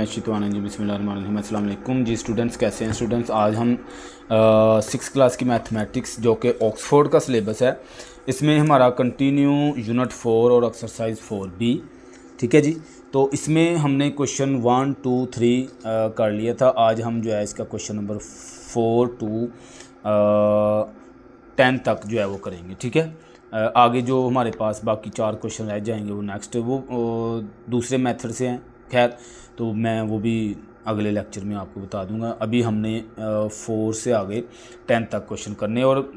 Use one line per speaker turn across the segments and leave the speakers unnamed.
जी बिस्मिल्लाहिर्रहमानिर्रहीम। अस्सलाम वालेकुम जी स्टूडेंट्स, कैसे हैं स्टूडेंट्स। आज हम 6 क्लास की मैथमेटिक्स जो कि ऑक्सफोर्ड का सिलेबस है, इसमें हमारा कंटिन्यू यूनिट 4 और एक्सरसाइज 4B, ठीक है जी। तो इसमें हमने क्वेश्चन 1, 2, 3 कर लिया था। आज हम जो है इसका क्वेश्चन नंबर 4 to 10 तक जो है वो करेंगे, ठीक है। आगे जो हमारे पास बाकी 4 क्वेश्चन रह जाएंगे वो नेक्स्ट वो दूसरे मेथड से हैं, खैर तो मैं वो भी अगले लेक्चर में आपको बता दूंगा। अभी हमने 4 से आगे 10 तक क्वेश्चन करने और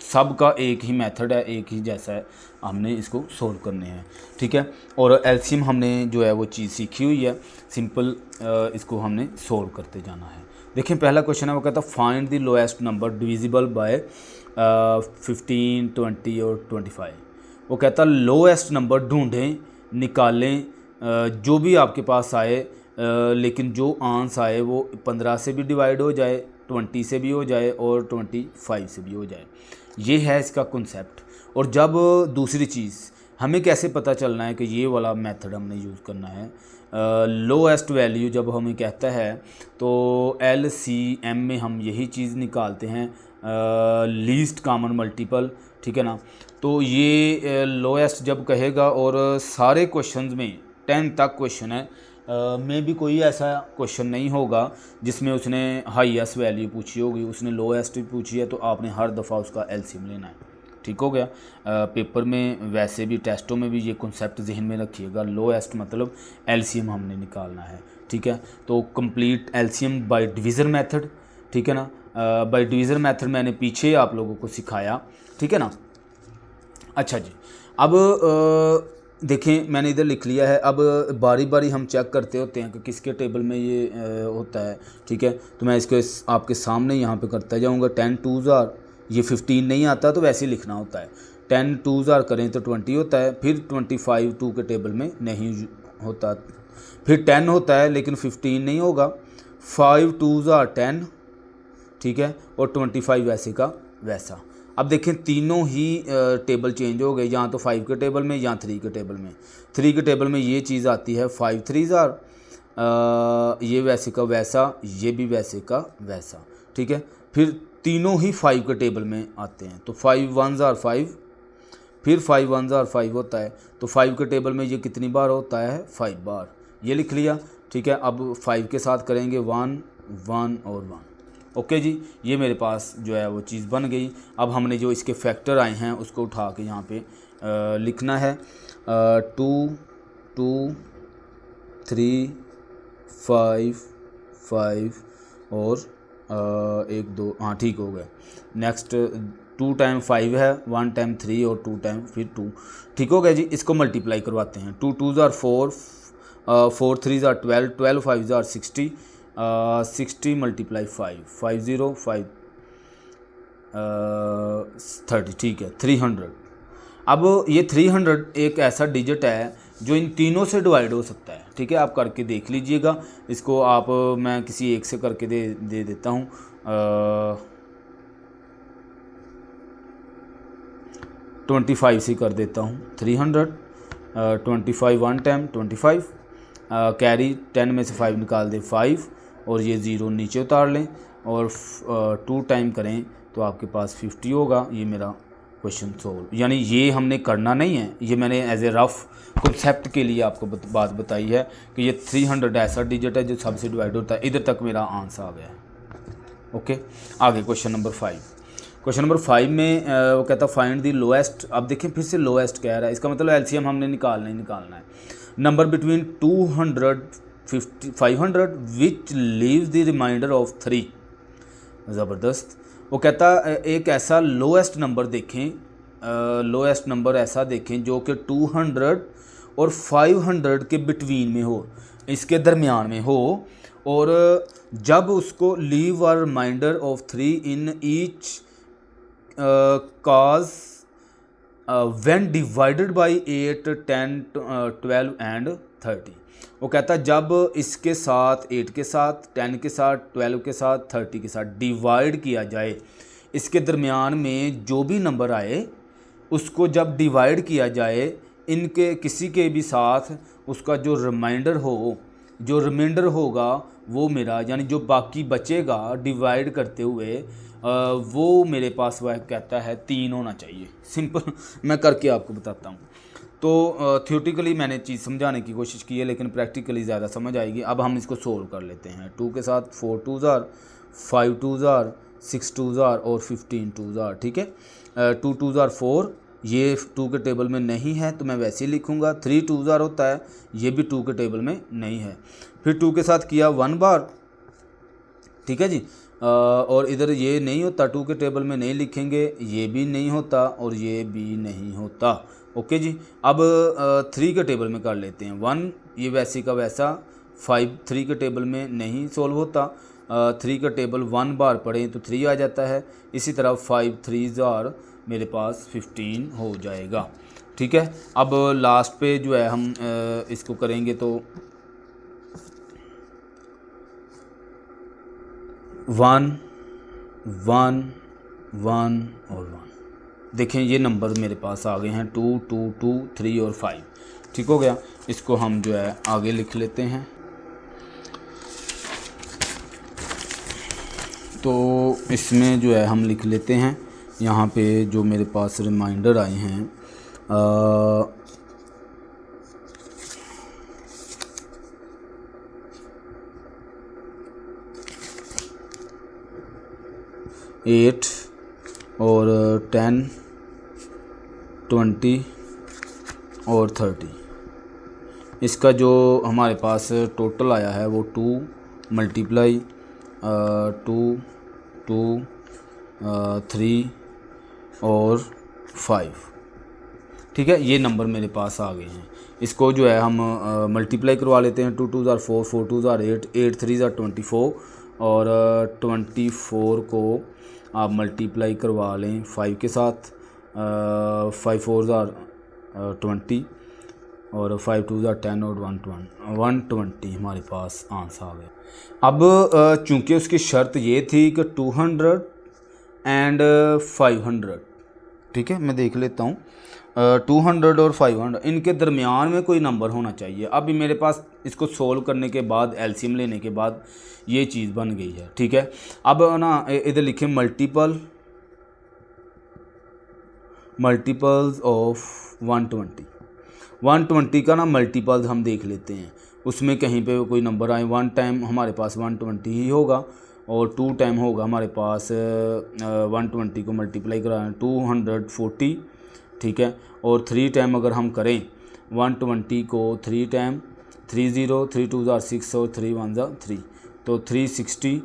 सब का एक ही मेथड है, एक ही जैसा है, हमने इसको सोल्व करने हैं, ठीक है। और एलसीएम हमने जो है वो चीज़ सीखी हुई है, सिंपल इसको हमने सोल्व करते जाना है। देखिए पहला क्वेश्चन है, वो कहता find the lowest number divisible by 15, 20 और 25। वो कहता लोएस्ट नंबर ढूंढें, निकालें, जो भी आपके पास आए, लेकिन जो आंस आए वो 15 से भी डिवाइड हो जाए, 20 से भी हो जाए और 25 से भी हो जाए। ये है इसका कॉन्सेप्ट। और जब दूसरी चीज़ हमें कैसे पता चलना है कि ये वाला मेथड हमने यूज़ करना है, लोएस्ट वैल्यू जब हमें कहता है तो LCM में हम यही चीज़ निकालते हैं, लीस्ट कॉमन मल्टीपल, ठीक है ना। तो ये लोएस्ट जब कहेगा, और सारे क्वेश्चंस में 10 तक क्वेश्चन है, में भी कोई ऐसा क्वेश्चन नहीं होगा जिसमें उसने हाईएस्ट वैल्यू पूछी होगी, उसने लोएस्ट भी पूछी है, तो आपने हर दफ़ा उसका एलसीएम लेना है, ठीक हो गया। पेपर में वैसे भी टेस्टों में भी ये कॉन्सेप्ट जहन में रखिएगा, लोएस्ट मतलब एलसीएम हमने निकालना है, ठीक है। तो complete LCM bye division method, ठीक है ना। बाय डिवीज़न मेथड मैंने पीछे आप लोगों को सिखाया, ठीक है ना। अच्छा जी, अब देखें मैंने इधर लिख लिया है। अब बारी बारी हम चेक करते होते हैं कि किसके टेबल में ये होता है, ठीक है। तो मैं इसको आपके सामने यहाँ पे करता जाऊँगा। 10 2s आर, ये 15 नहीं आता तो वैसे ही लिखना होता है। 10 2s आर करें तो 20 होता है, फिर 25 2 के टेबल में नहीं होता, फिर 10 होता है लेकिन 15 नहीं होगा। 5 2s आर 10, ठीक है, और 25 वैसे का वैसा। अब देखें तीनों ही टेबल चेंज हो गए, यहाँ तो 5 के टेबल में, यहाँ 3 के टेबल में। 3 के टेबल में ये चीज़ आती है 5 3s आर, ये वैसे का वैसा, ये भी वैसे का वैसा, ठीक है। फिर तीनों ही 5 के टेबल में आते हैं, तो 5 1s आर 5, फिर 5 1s आर 5 होता है। तो 5 के टेबल में ये कितनी बार होता है, 5 बार, ये लिख लिया, ठीक है। अब 5 के साथ करेंगे 1 1 और 1, ओके जी। ये मेरे पास जो है वो चीज़ बन गई। अब हमने जो इसके फैक्टर आए हैं उसको उठा के यहाँ पे लिखना है। 2 2 3 5 5 और 1 2, हाँ ठीक हो गया। नेक्स्ट 2 टाइम 5 है, 1 टाइम 3 और 2 टाइम फिर 2, ठीक हो गया जी। इसको मल्टीप्लाई करवाते हैं। 2 2s are 4, 4 3s are 12, 12 5s are 60, 60 multiply 5 5 0 5 30, ठीक है, 300। अब ये 300 एक ऐसा डिजिट है जो इन तीनों से डिवाइड हो सकता है, ठीक है। आप करके देख लीजिएगा इसको। आप मैं किसी एक से करके दे देता हूँ। 25 से कर देता हूँ 300, 25 1 टाइम 25, कैरी 10 में से 5 निकाल दें 5, और ये 0 नीचे उतार लें, और 2 टाइम करें तो आपके पास 50 होगा। ये मेरा क्वेश्चन सोल्व। यानी ये हमने करना नहीं है, ये मैंने एज ए रफ कॉन्सेप्ट के लिए आपको बात बताई है कि ये 300 ऐसा डिजिट है जो सबसे डिवाइड होता है। इधर तक मेरा आंसर आ गया है, ओके। आगे क्वेश्चन नंबर 5। क्वेश्चन नंबर 5 में वो कहता फाइंड द लोएस्ट। अब देखें फिर से लोएस्ट कह रहा है, इसका मतलब एलसीएम हमने निकालना है। Number between 200 500 which leaves the remainder of 3। ज़बरदस्त। वो कहता एक ऐसा लोएस्ट नंबर देखें, लोएस्ट नंबर ऐसा देखें जो कि 200 और 500 के बिटवीन में हो, इसके दरमियान में हो, और जब उसको leave a remainder of 3 in each case when divided by 8 10 12 and 30। वो कहता है जब इसके साथ 8 के साथ, 10 के साथ, 12 के साथ, 30 के साथ डिवाइड किया जाए, इसके दरमियान में जो भी नंबर आए उसको जब डिवाइड किया जाए, इनके किसी के भी साथ उसका जो रिमाइंडर हो जो रिमाइंडर होगा वो मेरा, यानी जो बाकी बचेगा डिवाइड करते हुए, वो मेरे पास वह कहता है 3 होना चाहिए। सिंपल मैं करके आपको बताता हूँ। तो थियोटिकली मैंने चीज़ समझाने की कोशिश की है, लेकिन प्रैक्टिकली ज़्यादा समझ आएगी। अब हम इसको सोल्व कर लेते हैं। 2 के साथ 4 2 ज़ार, 5 2 ज़ार, 6 2 ज़ार और 15 2 ज़ार। ठीक है, 2 2 ज़ार 4, ये 2 के टेबल में नहीं है तो मैं वैसे ही लिखूँगा। 3 2 ज़ार होता है, ये भी 2 के टेबल में नहीं है। फिर 2 के साथ किया 1 बार, ठीक है जी। और इधर ये नहीं होता, 2 के टेबल में नहीं लिखेंगे, ये भी नहीं होता और ये भी नहीं होता। ओके जी। अब 3 के टेबल में कर लेते हैं। 1 ये वैसे का वैसा, 5 3 के टेबल में नहीं सॉल्व होता। 3 का टेबल 1 बार पढ़ें तो 3 आ जाता है। इसी तरह 5 3 ज़ार मेरे पास 15 हो जाएगा। ठीक है, अब लास्ट पे जो है हम इसको करेंगे तो 1 1 1 और 1। देखें ये नंबर मेरे पास आ गए हैं 2 2 2 3 और 5। ठीक हो गया। इसको हम जो है आगे लिख लेते हैं। तो इसमें जो है हम लिख लेते हैं यहाँ पे जो मेरे पास रिमाइंडर आए हैं, 8 और 10 20 और 30। इसका जो हमारे पास टोटल आया है वो 2 मल्टीप्लाई 2 2 3 और 5। ठीक है, ये नंबर मेरे पास आ गए हैं। इसको जो है हम मल्टीप्लाई करवा लेते हैं। 2 2 ज़ार 4, 4 2 ज़ार 8, 8 3 ज़ार 24 और 24 को आप मल्टीप्लाई करवा लें 5 के साथ। 5 4 ज़ार 20 और 5 2 ज़ार 10 और 120 हमारे पास आंसर आ गया। अब चूँकि उसकी शर्त ये थी कि 200 एंड 500, ठीक है, मैं देख लेता हूँ। 200 और 500 इनके दरमियान में कोई नंबर होना चाहिए। अभी मेरे पास इसको सोल्व करने के बाद, एलसीएम लेने के बाद ये चीज़ बन गई है। ठीक है, अब ना इधर लिखें मल्टीपल्स ऑफ 120 का ना मल्टीपल्स हम देख लेते हैं। उसमें कहीं पे कोई नंबर आए, 1 टाइम हमारे पास 120 ही होगा और 2 टाइम होगा हमारे पास 120 को मल्टीप्लाई कराना 240। ठीक है, और 3 टाइम अगर हम करें 120 को 3 टाइम, 3 0 3 2 ज़ार 6 और 3 1 ज़ार 3, तो 360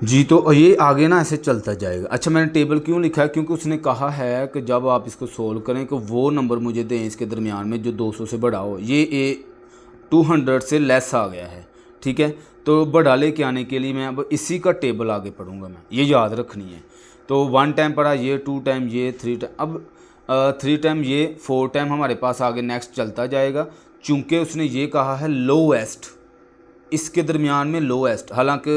जी। तो ये आगे ना ऐसे चलता जाएगा। अच्छा, मैंने टेबल क्यों लिखा है, क्योंकि उसने कहा है कि जब आप इसको सोल्व करें कि वो नंबर मुझे दें इसके दरमियान में जो 200 से बड़ा हो। ये 200 से लेस आ गया है। ठीक है, तो बढ़ा लेके आने के लिए मैं अब इसी का टेबल आगे पढ़ूंगा, मैं ये याद रखनी है। तो 1 टाइम पढ़ा, ये 2 टाइम, ये 3 टाइम, अब 3 टाइम, ये 4 टाइम हमारे पास आगे नेक्स्ट चलता जाएगा। चूँकि उसने ये कहा है लोएस्ट, इसके दरमियान में लोएस्ट, हालांकि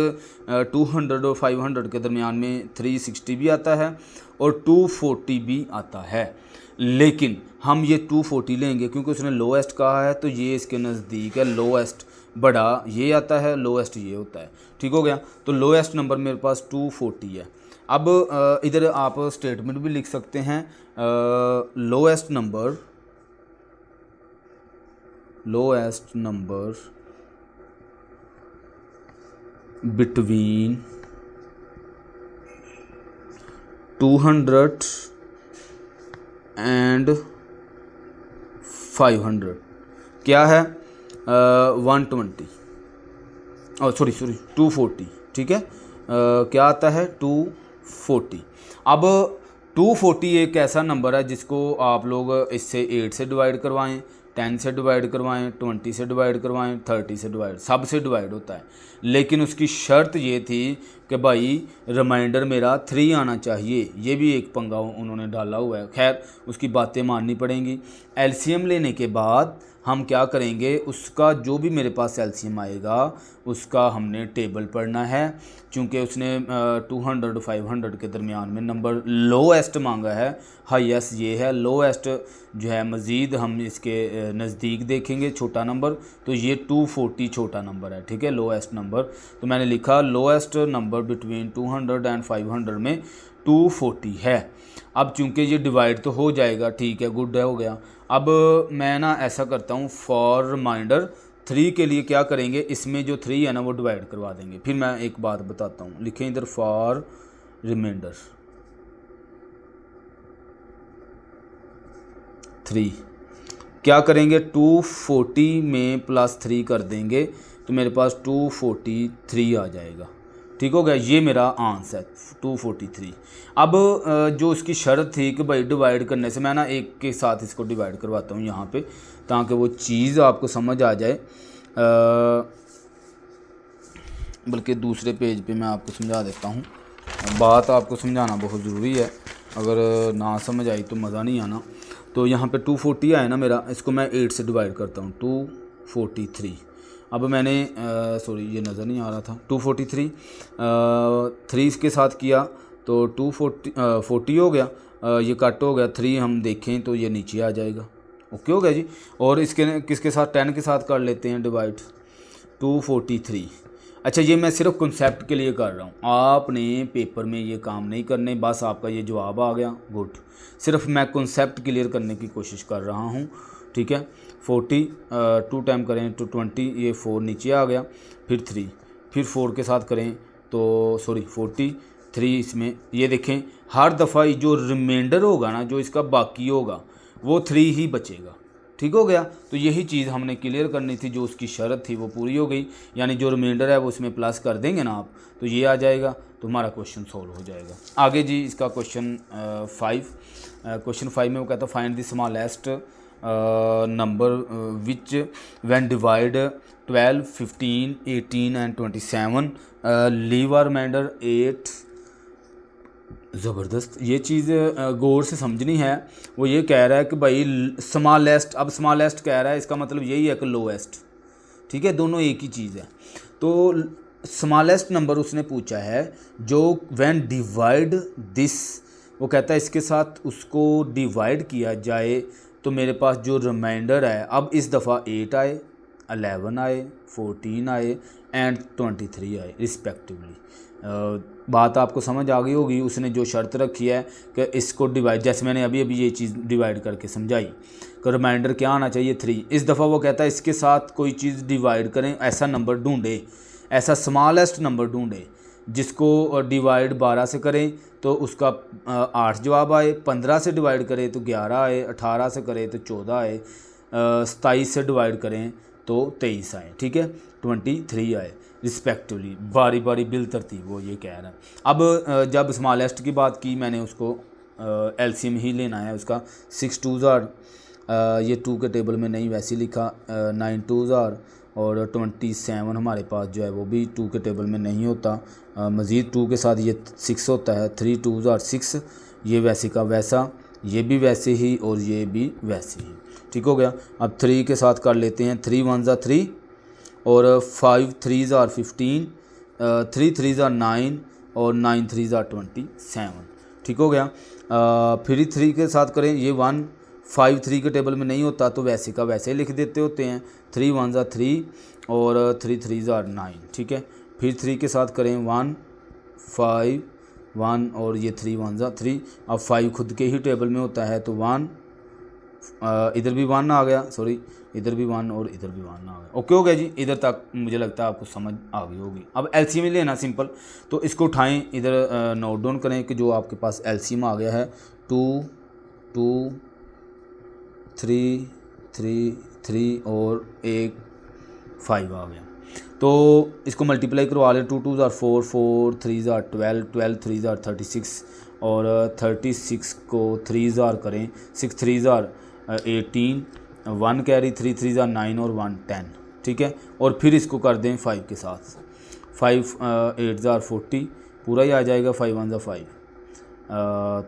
200 और 500 के दरमियान में 360 भी आता है और 240 भी आता है, लेकिन हम ये 240 लेंगे क्योंकि उसने लोएस्ट कहा है, तो ये इसके नज़दीक है। लोएस्ट बड़ा ये आता है, लोएस्ट ये होता है। ठीक हो गया, तो लोएस्ट नंबर मेरे पास 240 है। अब इधर आप स्टेटमेंट भी लिख सकते हैं, लोएस्ट नंबर बिटवीन 200 एंड 500 क्या है, 120, सॉरी 240। ठीक है, क्या आता है 240। अब 240 एक ऐसा नंबर है जिसको आप लोग इससे 8 से डिवाइड करवाएं, 10 से डिवाइड करवाएं, 20 से डिवाइड करवाएं, 30 से डिवाइड, सब से डिवाइड होता है। लेकिन उसकी शर्त ये थी कि भाई रिमाइंडर मेरा 3 आना चाहिए। ये भी एक पंगा उन्होंने डाला हुआ है। खैर उसकी बातें माननी पड़ेंगी। एलसीएम लेने के बाद हम क्या करेंगे, उसका जो भी मेरे पास एलसीएम आएगा उसका हमने टेबल पढ़ना है। चूँकि उसने 200 500 के दरमियान में नंबर लोएस्ट मांगा है, हाईएस्ट ये है, लोएस्ट जो है मज़ीद हम इसके नज़दीक देखेंगे छोटा नंबर, तो ये 240 छोटा नंबर है, ठीक है, लोएस्ट नंबर। तो मैंने लिखा लोएस्ट नंबर बिटवीन 200 एंड 500 में 240 है। अब चूंकि ये डिवाइड तो हो जाएगा, ठीक है, गुड है, हो गया। अब मैं ना ऐसा करता हूँ, फॉर रिमाइंडर 3 के लिए क्या करेंगे, इसमें जो 3 है ना वो डिवाइड करवा देंगे। फिर मैं एक बात बताता हूँ, लिखें इधर फॉर रिमाइंडर 3 क्या करेंगे, 240 में +3 कर देंगे तो मेरे पास 243 आ जाएगा, ठीक हो गया। ये मेरा आंसर है 243। अब जो उसकी शर्त थी कि भाई डिवाइड करने से, मैं ना एक के साथ इसको डिवाइड करवाता हूँ यहाँ पे ताकि वो चीज़ आपको समझ आ जाए, बल्कि दूसरे पेज पे मैं आपको समझा देता हूँ। बात आपको समझाना बहुत ज़रूरी है, अगर ना समझ आई तो मज़ा नहीं आना। तो यहाँ पे 240 आया ना मेरा, इसको मैं 8 से डिवाइड करता हूँ, 243। अब मैंने सॉरी ये नज़र नहीं आ रहा था, 243 3 इसके साथ किया तो 240 हो गया, ये कट हो गया, 3 हम देखें तो ये नीचे आ जाएगा, ओके हो गया जी। और इसके किसके साथ, 10 के साथ कर लेते हैं डिवाइड, 243। अच्छा, ये मैं सिर्फ कॉन्सेप्ट के लिए कर रहा हूँ, आपने पेपर में ये काम नहीं करने, बस आपका ये जवाब आ गया, गुड। सिर्फ मैं कॉन्सेप्ट क्लियर करने की कोशिश कर रहा हूँ, ठीक है। 40 2 टाइम करें तो 20, ये 4 नीचे आ गया, फिर 3, फिर 4 के साथ करें तो सॉरी 43 इसमें, ये देखें हर दफ़ा जो रिमाइंडर होगा ना, जो इसका बाकी होगा वो 3 ही बचेगा, ठीक हो गया। तो यही चीज़ हमने क्लियर करनी थी, जो उसकी शर्त थी वो पूरी हो गई, यानी जो रिमाइंडर है वो उसमें प्लस कर देंगे ना आप, तो ये आ जाएगा, तो हमारा क्वेश्चन सॉल्व हो जाएगा। आगे जी इसका क्वेश्चन 5, क्वेश्चन 5 में वो कहता है find the smallest number which when divide 12 15 18 and 27 leave are remainder 8। ज़बरदस्त, ये चीज़ गौर से समझनी है। वो ये कह रहा है कि भाई स्मॉलेस्ट, अब स्मॉलेस्ट कह रहा है, इसका मतलब यही है कि लोएस्ट, ठीक है, दोनों एक ही चीज़ है। तो स्मॉलेस्ट नंबर उसने पूछा है जो व्हेन डिवाइड दिस, वो कहता है इसके साथ उसको डिवाइड किया जाए तो मेरे पास जो रिमाइंडर है, अब इस दफ़ा 8 आए, 11 आए, 14 आए एंड 23 आए रिस्पेक्टिवली। बात आपको समझ आ गई होगी। उसने जो शर्त रखी है कि इसको डिवाइड, जैसे मैंने अभी अभी ये चीज़ डिवाइड करके समझाई कि रिमाइंडर क्या आना चाहिए 3, इस दफ़ा वो कहता है इसके साथ कोई चीज़ डिवाइड करें, ऐसा नंबर ढूंढे, ऐसा स्मॉलेस्ट नंबर ढूंढे जिसको डिवाइड 12 से करें तो उसका 8 जवाब आए, 15 से डिवाइड करें तो 11 आए, 18 से करें तो 14 आए, 27 से डिवाइड करें तो 23 आए, ठीक है, 23 आए रिस्पेक्टिवली, बारी बारी बिल तरतीब, वो ये कह रहा है। अब जब स्मॉलेस्ट की बात की मैंने, उसको एलसीएम ही लेना है उसका, 6 2 ज़ार, ये 2 के टेबल में नहीं वैसे लिखा, 9 2 ज़ार और 27 हमारे पास जो है वो भी 2 के टेबल में नहीं होता, मज़ीद 2 के साथ ये 6 होता है, 3 2 ज़ार 6, ये वैसे का वैसा, ये भी वैसे ही और ये भी वैसे ही, ठीक हो गया। अब 3 के साथ कर लेते हैं, 3 1 ज़ार 3 और 5 3 ज़ार 15, 3 3 ज़ार 9 और 9 3 ज़ार 27, ठीक हो गया। फिर 3 के साथ करें, ये 1 5 3 के टेबल में नहीं होता तो वैसे का वैसे ही लिख देते होते हैं, 3 1 ज़ार 3 और 3 3 ज़ार 9, ठीक है। फिर 3 के साथ करें 1 5 1 और ये 3 1 ज़ार 3, अब 5 खुद के ही टेबल में होता है तो 1, इधर भी 1 आ गया, सॉरी इधर भी 1 और इधर भी 1 आ गया, ओके हो गया जी। इधर तक मुझे लगता है आपको समझ आ गई होगी। अब एलसीएम ही लेना सिंपल, तो इसको उठाएं, इधर नोट डाउन करें कि जो आपके पास एलसीएम आ गया है 2 2 3 3 3 और 1 5 आ गया। तो इसको मल्टीप्लाई करवा लें, 2 2 ज़ार 4 4 3 ज़ार 12 12 3 ज़ार 36 और 36 को 3 ज़ार करें, 6 3 ज़ार 18, 1 कैरी, 3 3 ज़ार 9 और 1 10, ठीक है। और फिर इसको कर दें 5 के साथ, 5 8 ज़ार 40 पूरा ही आ जाएगा, 5 1 ज़ार 5,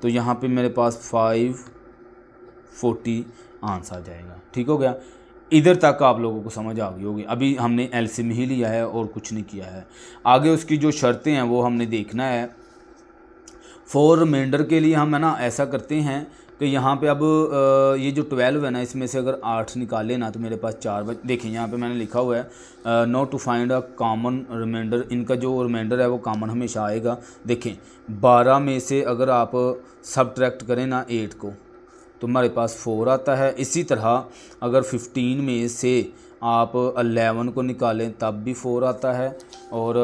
तो यहाँ पे मेरे पास 540 आंसर आ जाएगा, ठीक हो गया। इधर तक आप लोगों को समझ आ गई होगी। अभी हमने एलसीएम ही लिया है और कुछ नहीं किया है। आगे उसकी जो शर्तें हैं वो हमने देखना है। फॉर रिमाइंडर के लिए हम है ना ऐसा करते हैं कि यहाँ पे अब ये जो 12 है ना, इसमें से अगर 8 निकाले ना तो मेरे पास 4 बच। देखिए यहाँ पे मैंने लिखा हुआ है not to find a common remainder. इनका जो रिमाइंडर है वो कॉमन हमेशा आएगा। देखें 12 में से अगर आप सब्ट्रैक्ट करें ना 8 को तो हमारे पास 4 आता है। इसी तरह अगर 15 में से आप 11 को निकालें तब भी 4 आता है। और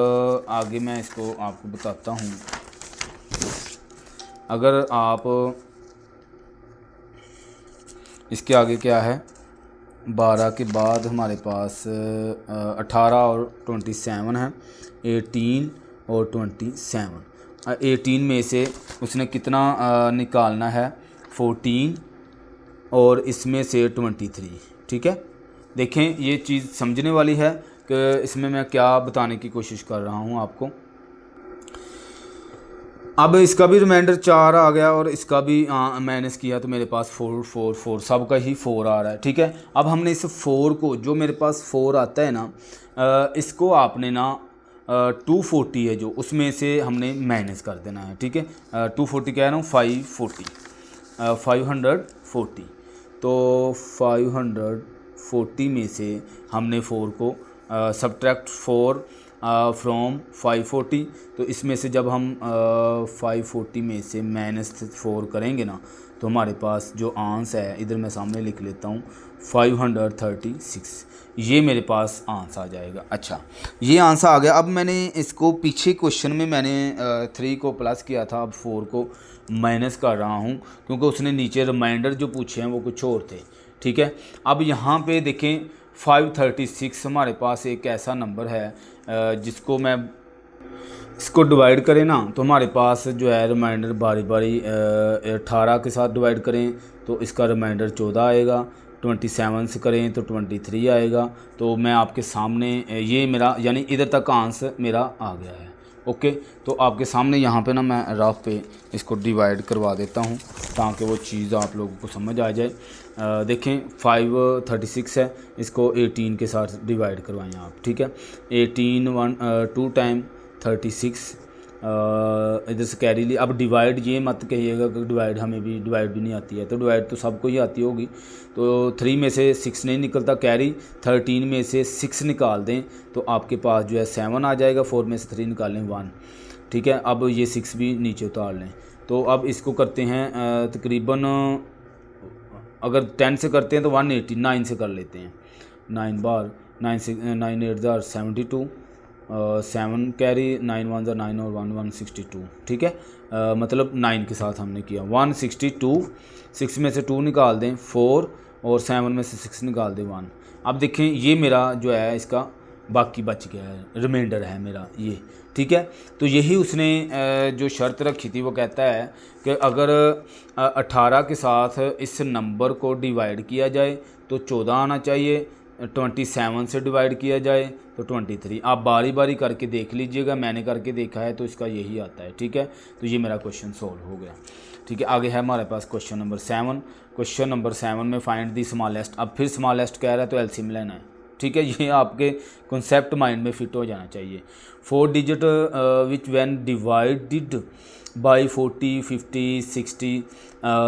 आगे मैं इसको आपको बताता हूँ। अगर आप इसके आगे क्या है, 12 के बाद हमारे पास 18 और 27 है, 18 और 27। 18 में से उसने कितना निकालना है, 14 और इसमें से 23। ठीक है, देखें ये चीज़ समझने वाली है कि इसमें मैं क्या बताने की कोशिश कर रहा हूँ आपको। अब इसका भी रिमाइंडर 4 आ गया और इसका भी माइनस किया तो मेरे पास 4 4 4 सब का ही 4 आ रहा है। ठीक है, अब हमने इस 4 को, जो मेरे पास 4 आता है ना, इसको आपने ना 240 है जो, उसमें से हमने माइनस कर देना है। ठीक है, 240 कह रहा हूँ, 540 तो 540 में से हमने 4 को सब्ट्रैक्ट 4 फ्रॉम 540, तो इसमें से जब हम 540 में से -4 करेंगे ना तो हमारे पास जो आंसर है, इधर मैं सामने लिख लेता हूँ, 536। ये मेरे पास आंसर आ जाएगा। अच्छा, ये आंसर आ गया। अब मैंने इसको पीछे क्वेश्चन में मैंने 3 को प्लस किया था, अब 4 को माइनस कर रहा हूँ क्योंकि उसने नीचे रिमाइंडर जो पूछे हैं वो कुछ और थे। ठीक है, अब यहाँ पे देखें 536 हमारे पास एक ऐसा नंबर है जिसको मैं इसको डिवाइड करें ना तो हमारे पास जो है रिमाइंडर बारी बारी 18 के साथ डिवाइड करें तो इसका रिमाइंडर 14 आएगा, 27 से करें तो 23 आएगा। तो मैं आपके सामने ये मेरा यानी इधर तक आंसर मेरा आ गया है। ओके, तो आपके सामने यहाँ पे ना मैं रफ पे इसको डिवाइड करवा देता हूँ ताकि वो चीज़ आप लोगों को समझ आ जाए। देखें 536 है, इसको 18 के साथ डिवाइड करवाएं आप। ठीक है, 18 2 टाइम 36, इधर से कैरी ली। अब डिवाइड ये मत कहिएगा कि डिवाइड हमें भी डिवाइड भी नहीं आती है, तो डिवाइड तो सबको ही आती होगी। तो 3 में से 6 नहीं निकलता कैरी, 13 में से 6 निकाल दें तो आपके पास जो है 7 आ जाएगा, 4 में से 3 निकालें 1। ठीक है, अब ये 6 भी नीचे उतार लें। तो अब इसको करते हैं तकरीबन, अगर 10 से करते हैं तो 180, 9 से कर लेते हैं, 9 बार 9 से 9 8 72, 7 कैरी, 9 1 9 और 1 162। ठीक है, मतलब 9 के साथ हमने किया 162। 6 में से 2 निकाल दें 4 और 7 में से 6 निकाल दें 1। अब देखें ये मेरा जो है इसका बाकी बच गया है, रिमाइंडर है मेरा ये। ठीक है, तो यही उसने जो शर्त रखी थी, वो कहता है कि अगर 18 के साथ इस नंबर को डिवाइड किया जाए तो 14 आना चाहिए, 27 से डिवाइड किया जाए तो 23। आप बारी बारी करके देख लीजिएगा, मैंने करके देखा है तो इसका यही आता है। ठीक है, तो ये मेरा क्वेश्चन सॉल्व हो गया। ठीक है, आगे है हमारे पास क्वेश्चन नंबर 7। क्वेश्चन नंबर 7 में फाइंड दी स्मॉलेस्ट। अब फिर स्मॉलेस्ट कह रहा है तो एलसीएम लेना है। ठीक है, ये आपके कॉन्सेप्ट माइंड में फिट हो जाना चाहिए। 4 digit which when divided by 40 50 60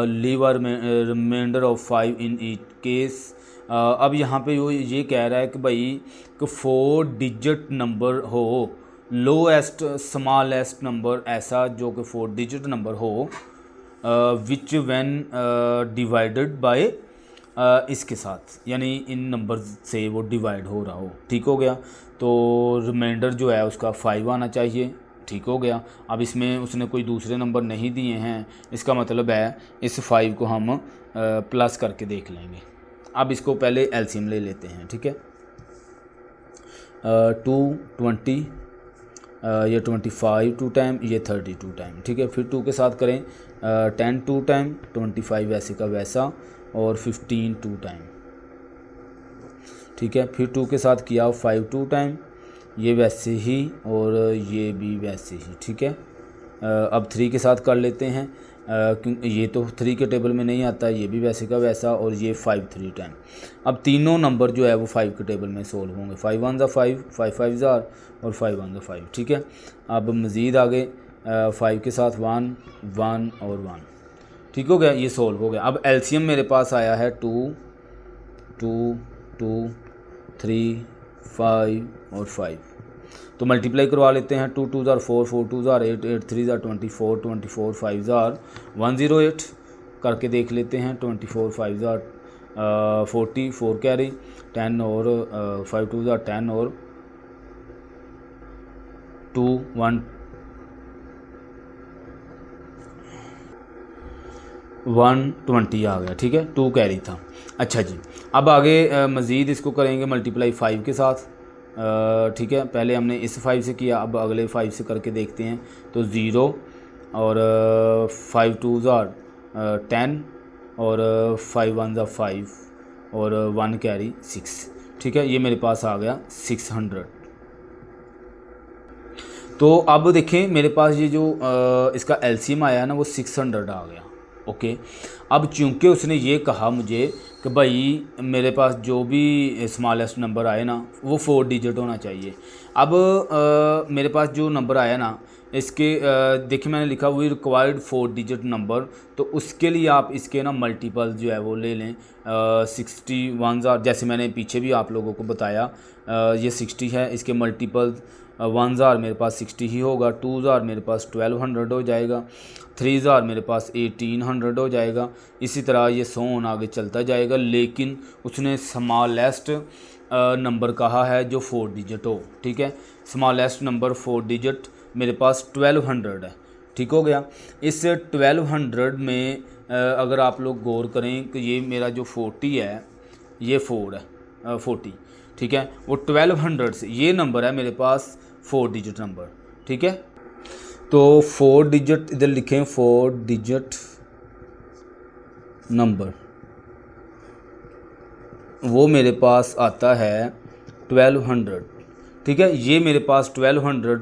leave a remainder of 5 in each case. अब यहाँ पे वो ये कह रहा है कि भाई कि 4 डिजिट नंबर हो, लोएस्ट स्मॉलेस्ट नंबर ऐसा जो कि 4 डिजिट नंबर हो, विच व्हेन डिवाइडेड बाय इसके साथ, यानी इन नंबर से वो डिवाइड हो रहा हो। ठीक हो गया, तो रिमाइंडर जो है उसका 5 आना चाहिए। ठीक हो गया, अब इसमें उसने कोई दूसरे नंबर नहीं दिए हैं, इसका मतलब है इस 5 को हम प्लस करके देख लेंगे। अब इसको पहले एलसीएम ले लेते हैं। ठीक है, 2 20, ये 25 2 टाइम, ये 32 टाइम। ठीक है, फिर 2 के साथ करें 10 2 टाइम, 25 वैसे का वैसा, और 15 2 टाइम। ठीक है, फिर 2 के साथ किया 5 2 टाइम, ये वैसे ही और ये भी वैसे ही। ठीक है, अब 3 के साथ कर लेते हैं क्योंकि ये तो 3 के टेबल में नहीं आता, ये भी वैसे का वैसा, और ये 5 3 10। अब तीनों नंबर जो है वो 5 के टेबल में सोल्व होंगे। 5 1 5, 5 5 और 5 1 5, ठीक है। अब मज़ीद आगे 5 के साथ 1 1 और 1, ठीक हो गया, ये सोल्व हो गया। अब एलसीएम मेरे पास आया है 2 2 2 3 5 और 5, तो मल्टीप्लाई करवा लेते हैं। 2 2 4 4 2 8 8 3 24 24 5 108 करके देख लेते हैं। 24 5 40 4 कैरी 10 और 5 2 10 और 2 1 120 आ गया, ठीक है, 2 कैरी था। अच्छा जी, अब आगे मज़ीद इसको करेंगे मल्टीप्लाई 5 के साथ, ठीक है। पहले हमने इस 5 से किया, अब अगले 5 से करके देखते हैं। तो 0 और 5 2 10 और 5 1 5 और 1 कैरी 6, ठीक है, ये मेरे पास आ गया 600। तो अब देखें मेरे पास ये जो इसका एलसीएम आया है ना, वो 600 आ गया। ओके, अब चूंकि उसने ये कहा मुझे कि भाई मेरे पास जो भी स्मॉलेस्ट नंबर आए ना वो 4 डिजिट होना चाहिए। अब मेरे पास जो नंबर आया ना, इसके देखिए मैंने लिखा हुआ रिक्वायर्ड 4 डिजिट नंबर, तो उसके लिए आप इसके ना मल्टीपल जो है वो ले लें। 61 जैसे मैंने पीछे भी आप लोगों को बताया, ये 60 है, इसके मल्टीपल 1 मेरे पास 60 ही होगा। 2 मेरे पास 1200 हो जाएगा। 3 मेरे पास 1800 हो जाएगा। इसी तरह ये 100 आगे चलता जाएगा, लेकिन उसने स्मॉलेस्ट नंबर कहा है जो 4 डिजिट हो, ठीक है। स्मॉलेस्ट नंबर 4 डिजिट मेरे पास 1200 है, ठीक हो गया। इस 1200 में अगर आप लोग गौर करें कि ये मेरा जो 40 है, ये 4 है 40, ठीक है। वो 1200 से ये नंबर है मेरे पास 4 डिजिट नंबर, ठीक है। तो 4 डिजिट इधर लिखें, 4 डिजिट नंबर वो मेरे पास आता है 1200, ठीक है। ये मेरे पास 1200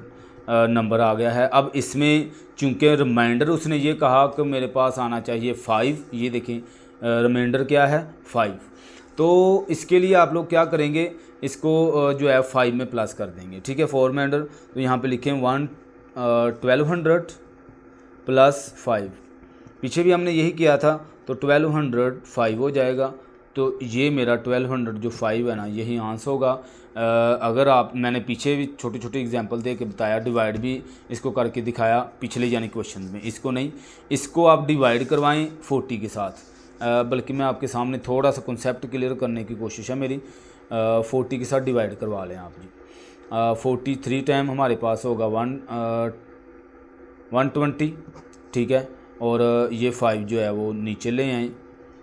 नंबर आ गया है। अब इसमें चूंकि रिमाइंडर उसने ये कहा कि मेरे पास आना चाहिए 5, ये देखें रिमाइंडर क्या है 5, तो इसके लिए आप लोग क्या करेंगे, इसको जो है 5 में प्लस कर देंगे, ठीक है। 4 रिमाइंडर, तो यहाँ पे लिखें 1200 प्लस 5, पीछे भी हमने यही किया था, तो 1200 5 हो जाएगा। तो ये मेरा 1200 जो 5 है ना, यही आंसर होगा। अगर आप, मैंने पीछे भी छोटी छोटी एग्जांपल दे के बताया, डिवाइड भी इसको करके दिखाया पिछले यानी क्वेश्चन में, इसको नहीं, इसको आप डिवाइड करवाएं 40 के साथ। बल्कि मैं आपके सामने थोड़ा सा कॉन्सेप्ट क्लियर करने की कोशिश है मेरी। 40 के साथ डिवाइड करवा लें आप जी। 43 टाइम हमारे पास होगा 120, ठीक है। और ये 5 जो है वो नीचे ले आए,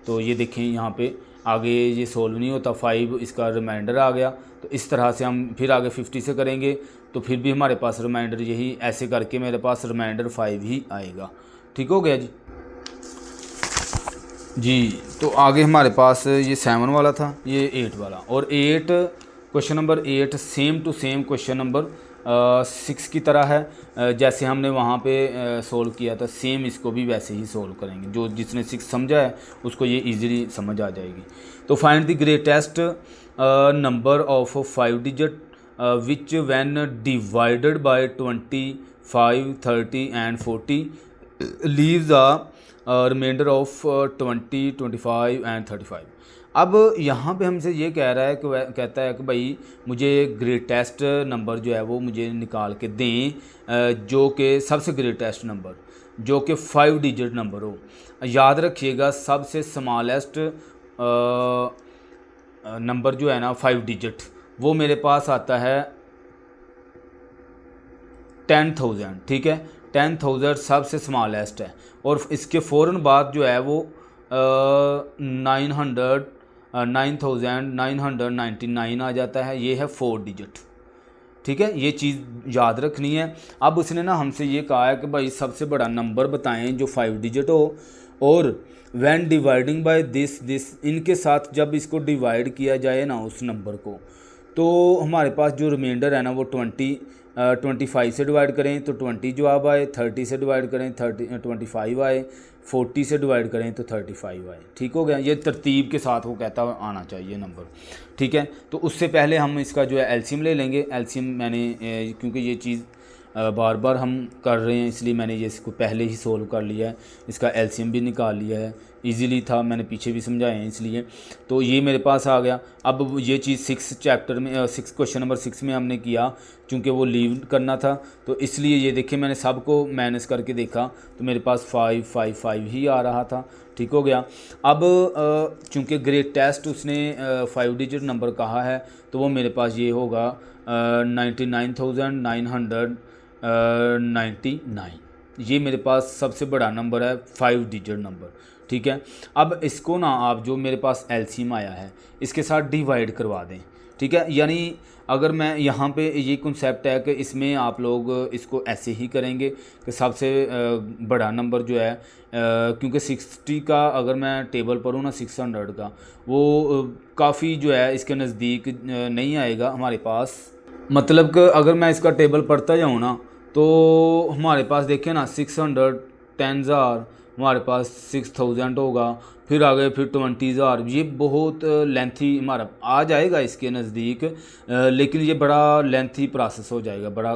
तो ये देखें यहाँ पे आगे ये सोल्व नहीं होता, 5 इसका रिमाइंडर आ गया। तो इस तरह से हम फिर आगे 50 से करेंगे, तो फिर भी हमारे पास रिमाइंडर यही, ऐसे करके मेरे पास रिमाइंडर 5 ही आएगा, ठीक हो गया जी। जी, तो आगे हमारे पास ये 7 वाला था, ये 8 वाला, और 8 question number 8 same to same question number 6 की तरह है। जैसे हमने वहाँ पे सोल्व किया था, सेम इसको भी वैसे ही सोल्व करेंगे। जो जिसने 6 समझा है उसको ये इजीली समझ आ जाएगी। तो find the greatest number of 5 digit which when divided by 25 30 and 40 leaves a remainder of 20 25 and 35। अब यहाँ पे हमसे ये कह रहा है कि कहता है कि भाई मुझे ग्रेटेस्ट नंबर जो है वो मुझे निकाल के दें, जो कि सबसे ग्रेटेस्ट नंबर जो कि 5 डिजिट नंबर हो। याद रखिएगा, सबसे स्मॉलेस्ट नंबर जो है ना 5 डिजिट, वो मेरे पास आता है 10,000, ठीक है। 10,000 सबसे स्मॉलेस्ट है, और इसके फ़ौरन बाद जो है वो 9,999 आ जाता है। ये है 4 डिजिट, ठीक है। ये चीज़ याद रखनी है। अब उसने ना हमसे ये कहा है कि भाई सबसे बड़ा नंबर बताएं जो 5 डिजिट हो, और व्हेन डिवाइडिंग बाय दिस, इनके साथ जब इसको डिवाइड किया जाए ना उस नंबर को, तो हमारे पास जो रिमाइंडर है ना वो 25 से डिवाइड करें तो 20 जवाब आए, 30 से डिवाइड करें 25 आए, 40 से डिवाइड करें तो 35 आए। ठीक हो गया, ये तरतीब के साथ वो कहता आना चाहिए नंबर। ठीक है, तो उससे पहले हम इसका जो है एलसीएम ले लेंगे। एलसीएम मैंने क्योंकि ये चीज़ बार बार हम कर रहे हैं इसलिए मैंने ये इसको पहले ही सोल्व कर लिया है, इसका एलसीएम भी निकाल लिया है, इजीली था, मैंने पीछे भी समझाए हैं इसलिए। तो ये मेरे पास आ गया। अब ये चीज़ 6 चैप्टर में 6 क्वेश्चन नंबर 6 में हमने किया, चूँकि वो लीव करना था तो इसलिए ये देखिए मैंने सबको माइनस करके देखा तो मेरे पास 555 ही आ रहा था। ठीक हो गया। अब चूँकि ग्रेड टेस्ट उसने 5 डिजिट नंबर कहा है तो वो मेरे पास ये होगा 99,999। ये मेरे पास सबसे बड़ा नंबर है, 5 डिजिट नंबर। ठीक है, अब इसको ना आप जो मेरे पास एलसीएम आया है इसके साथ डिवाइड करवा दें। ठीक है, यानी अगर मैं यहाँ पे ये कॉन्सेप्ट है कि इसमें आप लोग इसको ऐसे ही करेंगे कि सबसे बड़ा नंबर जो है क्योंकि 60 का अगर मैं टेबल पढ़ूँ ना 600 का वो काफ़ी जो है इसके नज़दीक नहीं आएगा हमारे पास। मतलब कि अगर मैं इसका टेबल पढ़ता जाऊँ ना तो हमारे पास देखिए ना 600 10,000 हमारे पास 6000 होगा, फिर आगे फिर 20,000। ये बहुत लेंथी हमारा आ जाएगा इसके नज़दीक, लेकिन ये बड़ा लेंथी प्रोसेस हो जाएगा बड़ा।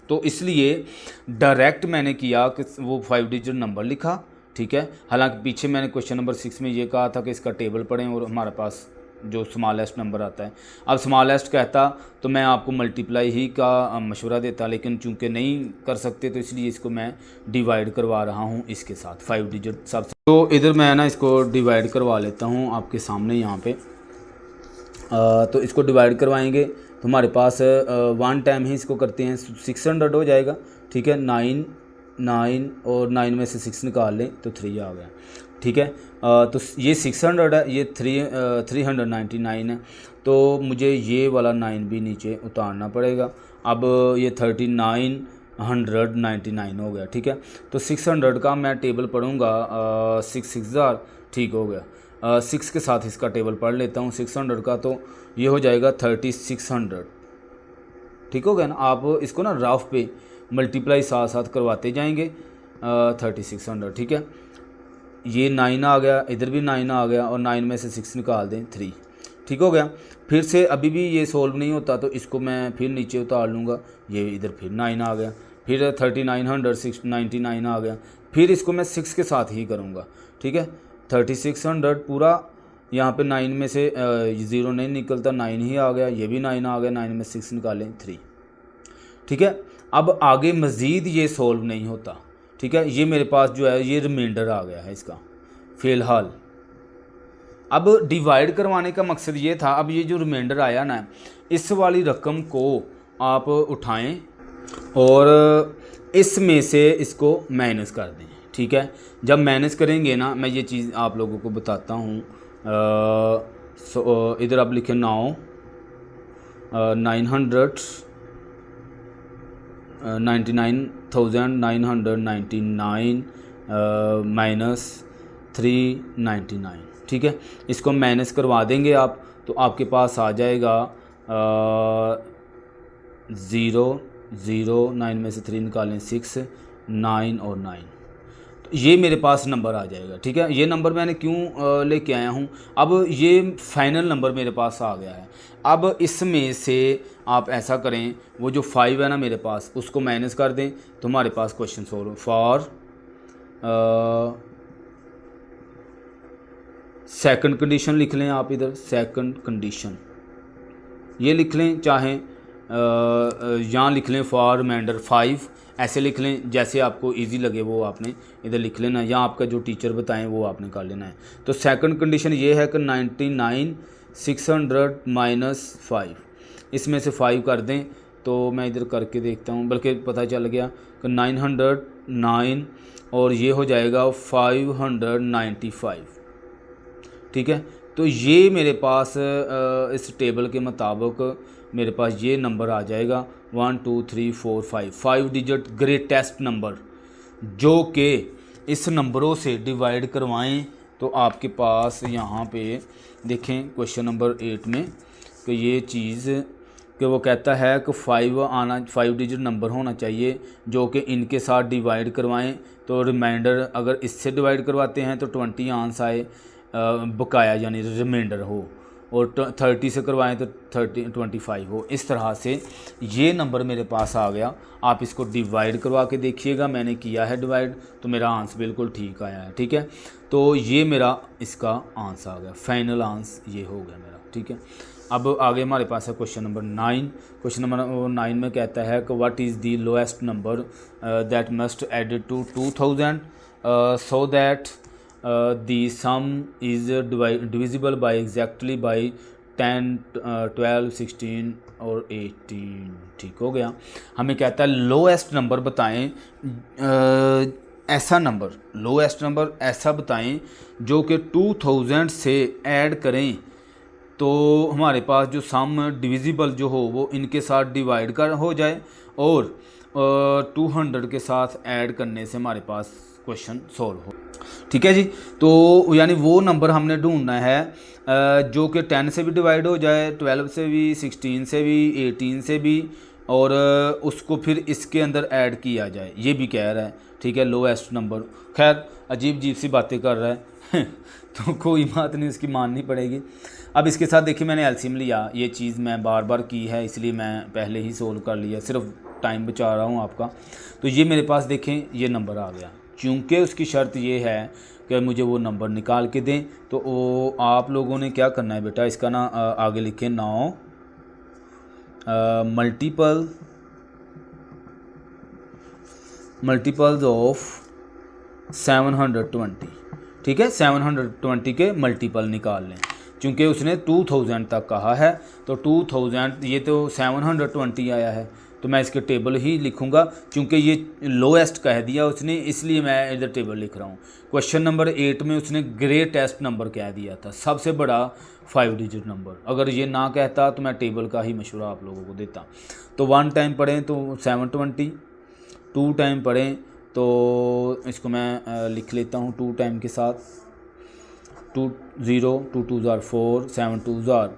तो इसलिए डायरेक्ट मैंने किया कि वो 5 डिजिट नंबर लिखा। ठीक है, हालांकि पीछे मैंने क्वेश्चन नंबर 6 में ये कहा था कि इसका टेबल पढ़ें और हमारे पास जो स्मॉलेस्ट नंबर आता है। अब स्मॉलेस्ट कहता तो मैं आपको मल्टीप्लाई ही का मशवरा देता, लेकिन चूंकि नहीं कर सकते तो इसलिए इसको मैं डिवाइड करवा रहा हूँ इसके साथ 5 डिजिट सबसे। तो इधर मैं ना इसको डिवाइड करवा लेता हूँ आपके सामने यहाँ पे। तो इसको डिवाइड करवाएंगे तो हमारे पास 1 टाइम ही इसको करते हैं 600 हो जाएगा। ठीक है, 9 और 9 में से 6 निकाल लें तो 3 आ गया। ठीक है, तो ये 600 है, ये 399 है, तो मुझे ये वाला 9 भी नीचे उतारना पड़ेगा। अब ये 3999 हो गया। ठीक है, तो 600 का मैं टेबल पढ़ूँगा 6,000। ठीक हो गया, 6 के साथ इसका टेबल पढ़ लेता हूँ 600 का, तो ये हो जाएगा 3600। ठीक हो गया ना, आप इसको ना रफ पे मल्टीप्लाई साथ साथ करवाते जाएंगे 3600। ठीक है, ये 9 आ गया, इधर भी 9 आ गया और 9 में से 6 निकाल दें 3। ठीक हो गया, फिर से अभी भी ये सोल्व नहीं होता तो इसको मैं फिर नीचे उतार लूँगा, ये इधर फिर 9 आ गया, फिर 3999 आ गया, फिर इसको मैं 6 के साथ ही करूँगा। ठीक है, 3600 पूरा, यहाँ पे 9 में से 0 नहीं निकलता, 9 ही आ गया, ये भी 9 आ गया, 9 में 6 निकालें 3। ठीक है, अब आगे मज़ीद ये सोल्व नहीं होता। ठीक है, ये मेरे पास जो है ये रिमाइंडर आ गया है इसका फ़िलहाल। अब डिवाइड करवाने का मकसद ये था, अब ये जो रिमाइंडर आया ना इस वाली रकम को आप उठाएं और इसमें से इसको माइनस कर दें। ठीक है, जब माइनस करेंगे ना मैं ये चीज़ आप लोगों को बताता हूँ। इधर आप लिखें 99,999 माइनस 399। ठीक है, इसको माइनस करवा देंगे आप तो आपके पास आ जाएगा 0 0, 9 में से 3 निकालें 6, 9 और 9, तो ये मेरे पास नंबर आ जाएगा। ठीक है, ये नंबर मैंने क्यों लेके आया हूँ, अब ये फाइनल नंबर मेरे पास आ गया है। अब इसमें से आप ऐसा करें, वो जो 5 है ना मेरे पास उसको माइनस कर दें तो हमारे पास question solve. For second condition लिख लें आप, इधर सेकंड कंडीशन ये लिख लें, चाहें यहाँ लिख लें फॉर रिमाइंडर 5, ऐसे लिख लें जैसे आपको इजी लगे वो आपने इधर लिख लेना, या आपका जो टीचर बताएं वो आपने कर लेना है। तो सेकंड कंडीशन ये है कि 99,600 माइनस 5, इसमें से 5 कर दें तो मैं इधर करके देखता हूँ, बल्कि पता चल गया कि 909 और ये हो जाएगा 595। ठीक है, तो ये मेरे पास इस टेबल के मुताबिक मेरे पास ये नंबर आ जाएगा 1 2 3 4 5 डिजिट ग्रेटेस्ट नंबर, जो कि इस नंबरों से डिवाइड करवाएं तो आपके पास यहाँ पे देखें क्वेश्चन नंबर 8 में कि ये चीज़ कि वो कहता है कि 5 डिजिट नंबर होना चाहिए जो कि इनके साथ डिवाइड करवाएं, तो रिमाइंडर अगर इससे डिवाइड करवाते हैं तो 20 आंस आए बकाया यानी रिमाइंडर हो, और 30 से करवाएं तो 25 हो। इस तरह से ये नंबर मेरे पास आ गया। आप इसको डिवाइड करवा के देखिएगा, मैंने किया है डिवाइड तो मेरा आंस बिल्कुल ठीक आया है। ठीक है, तो ये मेरा इसका आंस आ गया, फाइनल आंस ये हो गया मेरा। ठीक है, अब आगे हमारे पास है क्वेश्चन नंबर 9। क्वेश्चन नंबर 9 में कहता है कि what is the lowest number that must added to 2000 so that the sum is divisible by exactly by 10 12 16 और 18। ठीक हो गया। हमें कहता है लोएस्ट नंबर बताएं, ऐसा नंबर, लोएस्ट नंबर ऐसा बताएं जो कि 2000 से ऐड करें तो हमारे पास जो सम डिविजिबल जो हो वो इनके साथ डिवाइड कर हो जाए, और 200 के साथ ऐड करने से हमारे पास क्वेश्चन सॉल्व हो। ठीक है जी, तो यानी वो नंबर हमने ढूंढना है जो कि 10 से भी डिवाइड हो जाए, 12 से भी, 16 से भी, 18 से भी, और उसको फिर इसके अंदर ऐड किया जाए, ये भी कह रहा है। ठीक है, लोएस्ट नंबर, खैर अजीब अजीब सी बातें कर रहा है तो कोई बात नहीं, उसकी माननी पड़ेगी। अब इसके साथ देखिए मैंने एलसीएम लिया, ये चीज़ मैं बार बार की है इसलिए मैं पहले ही सोल्व कर लिया, सिर्फ टाइम बचा रहा हूँ आपका। तो ये मेरे पास देखें ये नंबर आ गया, क्योंकि उसकी शर्त ये है कि मुझे वो नंबर निकाल के दें। तो वो आप लोगों ने क्या करना है बेटा, इसका ना आगे लिखें 9 मल्टीपल्स ऑफ 720। ठीक है, 720 के मल्टीपल निकाल लें, क्योंकि उसने 2000 तक कहा है, तो 2000 ये तो 720 आया है, तो मैं इसके टेबल ही लिखूंगा, क्योंकि ये लोएस्ट कह दिया उसने, इसलिए मैं इधर टेबल लिख रहा हूँ। क्वेश्चन नंबर 8 में उसने ग्रेटेस्ट नंबर कह दिया था, सबसे बड़ा 5 डिजिट नंबर। अगर ये ना कहता तो मैं टेबल का ही मशवरा आप लोगों को देता। तो 1 टाइम पढ़ें तो 720, 2 टाइम पढ़ें तो इसको मैं लिख लेता हूँ 2 टाइम के साथ, 2 0 2 2 ज़ार 4 7 2 ज़ार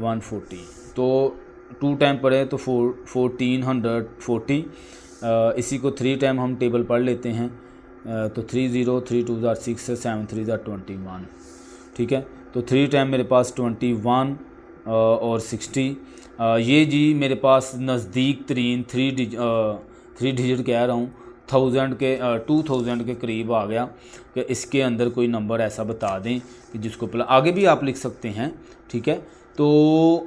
140। तो 2 टाइम पढ़े तो 1440। इसी को 3 टाइम हम टेबल पढ़ लेते हैं, तो 3 0 3 2 ज़ार 6 7 3 ज़ार 21। ठीक है, तो 3 टाइम मेरे पास 21 और 60। ये जी मेरे पास नज़दीक तरीन 3 डिजिट कह रहा हूँ, 2000 के करीब आ गया कि इसके अंदर कोई नंबर ऐसा बता दें कि जिसको आगे भी आप लिख सकते हैं। ठीक है, तो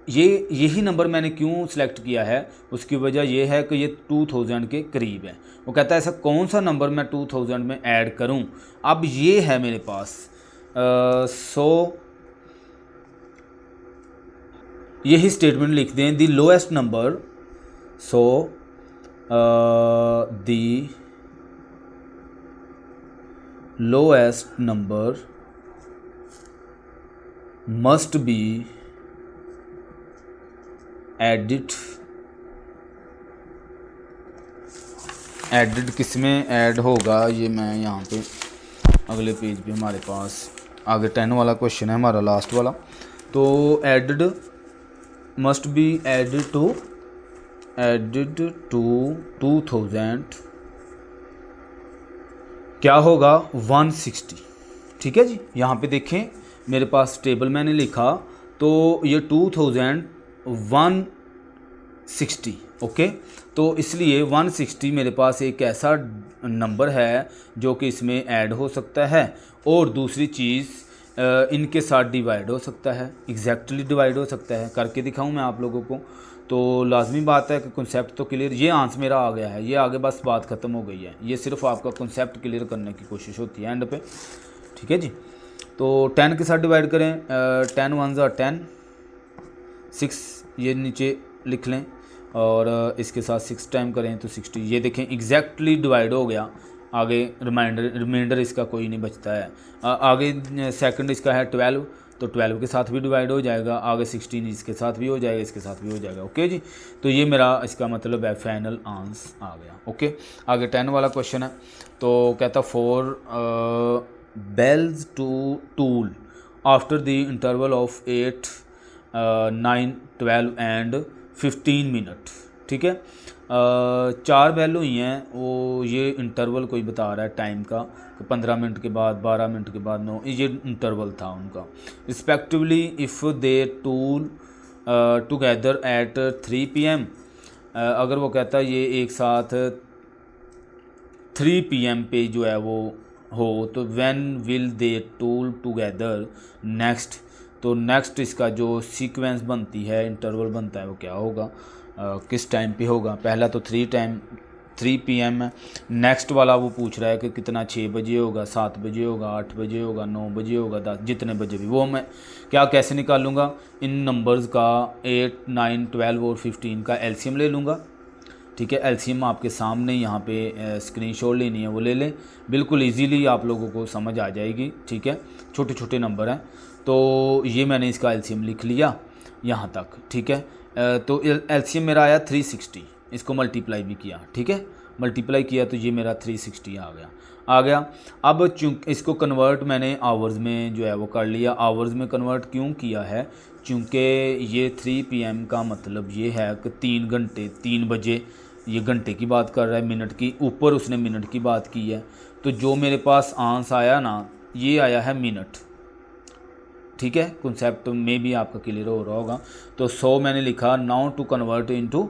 यही नंबर मैंने क्यों सिलेक्ट किया है, उसकी वजह यह है कि ये 2000 के करीब है। वो कहता है ऐसा कौन सा नंबर मैं 2000 में ऐड करूं। अब ये है मेरे पास यही स्टेटमेंट लिख दें, the lowest number, the lowest number must be edit किस में ऐड होगा, ये मैं यहाँ पे अगले पेज पे हमारे पास आगे 10 वाला क्वेश्चन है हमारा लास्ट वाला। तो added must be added to 2000 क्या होगा 160। ठीक है जी, यहाँ पे देखें मेरे पास टेबल मैंने लिखा, तो ये 2160। ओके, तो इसलिए 160 मेरे पास एक ऐसा नंबर है जो कि इसमें ऐड हो सकता है, और दूसरी चीज़ इनके साथ डिवाइड हो सकता है, एग्जैक्टली डिवाइड हो सकता है। करके दिखाऊं मैं आप लोगों को, तो लाजमी बात है कि कॉन्सेप्ट तो क्लियर, ये आंसर मेरा आ गया है, ये आगे बस बात ख़त्म हो गई है। ये सिर्फ आपका कॉन्सेप्ट क्लियर करने की कोशिश होती है एंड पे। ठीक है जी, तो 10 के साथ डिवाइड करें, 10 1 ज़ा 10, 6 ये नीचे लिख लें, और इसके साथ 6 टाइम करें तो 60। ये देखें एग्जैक्टली डिवाइड हो गया। आगे रिमाइंडर इसका कोई नहीं बचता है। आगे सेकंड इसका है 12, तो 12 के साथ भी डिवाइड हो जाएगा। आगे 16 इसके साथ भी हो जाएगा, इसके साथ भी हो जाएगा। ओके जी, तो ये मेरा इसका मतलब है फाइनल आंसर आ गया। ओके, आगे 10 वाला क्वेश्चन है, तो कहता 4 bells to toll after the interval of 8 9, 12 and 15 minute. ठीक है, 4 बेल हुई हैं, वो ये इंटरवल कोई बता रहा है टाइम का कि 15 मिनट के बाद, 12 मिनट के बाद, 9, ये इंटरवल था उनका respectively. If they tool together at 3 PM, अगर वो कहता है ये एक साथ 3 PM पे जो है वो हो, तो when will they tool together next, तो नेक्स्ट इसका जो सीक्वेंस बनती है, इंटरवल बनता है, वो क्या होगा, किस टाइम पे होगा। पहला तो 3 PM है। नेक्स्ट वाला वो पूछ रहा है कि कितना 6 बजे होगा, 7 बजे होगा, 8 बजे होगा, 9 बजे होगा, 10, जितने बजे भी, वो मैं क्या कैसे निकालूंगा, इन नंबर्स का 8, 9, 12 और 15 का एलसीएम ले लूँगा। ठीक है, एलसीएम आपके सामने यहाँ पे स्क्रीनशॉट लेनी है वो ले लें, बिल्कुल इजीली आप लोगों को समझ आ जाएगी। ठीक है, छोटे छोटे नंबर हैं, तो ये मैंने इसका एलसीएम लिख लिया यहाँ तक। ठीक है, तो एलसीएम मेरा आया 360, इसको मल्टीप्लाई भी किया। ठीक है, मल्टीप्लाई किया तो ये मेरा 360 आ गया। अब चूँकि इसको कन्वर्ट मैंने आवर्स में जो है वो कर लिया। आवर्स में कन्वर्ट क्यों किया है, चूँकि ये 3 PM का मतलब ये है कि 3 घंटे, 3 बजे, ये घंटे की बात कर रहा है, मिनट की ऊपर उसने मिनट की बात की है, तो जो मेरे पास आंसर आया ना, ये आया है मिनट। ठीक है, कॉन्सेप्ट में भी आपका क्लियर हो रहा होगा। तो 100 मैंने लिखा, now to convert into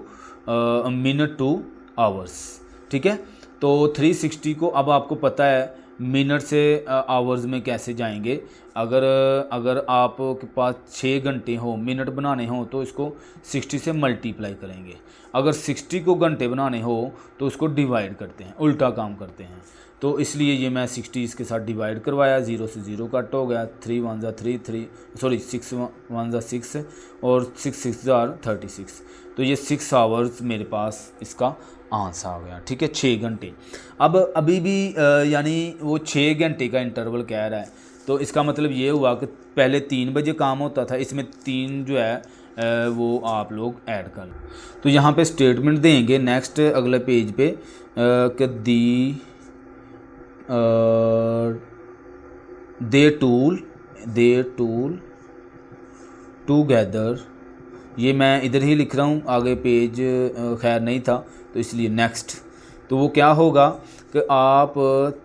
minute to hours. ठीक है, तो 360 को अब आपको पता है मिनट से आवर्स में कैसे जाएंगे। अगर आपके पास 6 घंटे हो, मिनट बनाने हो, तो इसको 60 से मल्टीप्लाई करेंगे। अगर 60 को घंटे बनाने हो तो उसको डिवाइड करते हैं, उल्टा काम करते हैं। तो इसलिए ये मैं 60 इसके साथ डिवाइड करवाया, 0 से 0 कट हो गया, 3 1 जा 3, 6 1 जा 6 और 6 6 जा 36। तो ये 6 आवर्स मेरे पास इसका आंसर आ गया। ठीक है, 6 घंटे। अब अभी भी यानी वो 6 घंटे का इंटरवल कह रहा है, तो इसका मतलब ये हुआ कि पहले 3 बजे काम होता था, इसमें 3 जो है वो आप लोग ऐड कर। तो यहाँ पे स्टेटमेंट देंगे नेक्स्ट अगले पेज पे कि दे टूल टूगेदर, ये मैं इधर ही लिख रहा हूँ, आगे पेज खैर नहीं था तो इसलिए नेक्स्ट। तो वो क्या होगा कि आप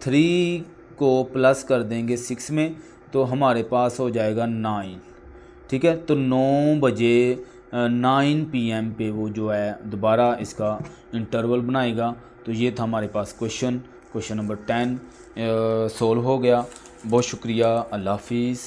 3 को प्लस कर देंगे 6 में, तो हमारे पास हो जाएगा 9। ठीक है, तो 9 बजे 9 PM पे वो जो है दोबारा इसका इंटरवल बनाएगा। तो ये था हमारे पास क्वेश्चन नंबर 10 सॉल्व हो गया। बहुत शुक्रिया, अल्लाह हाफिज़।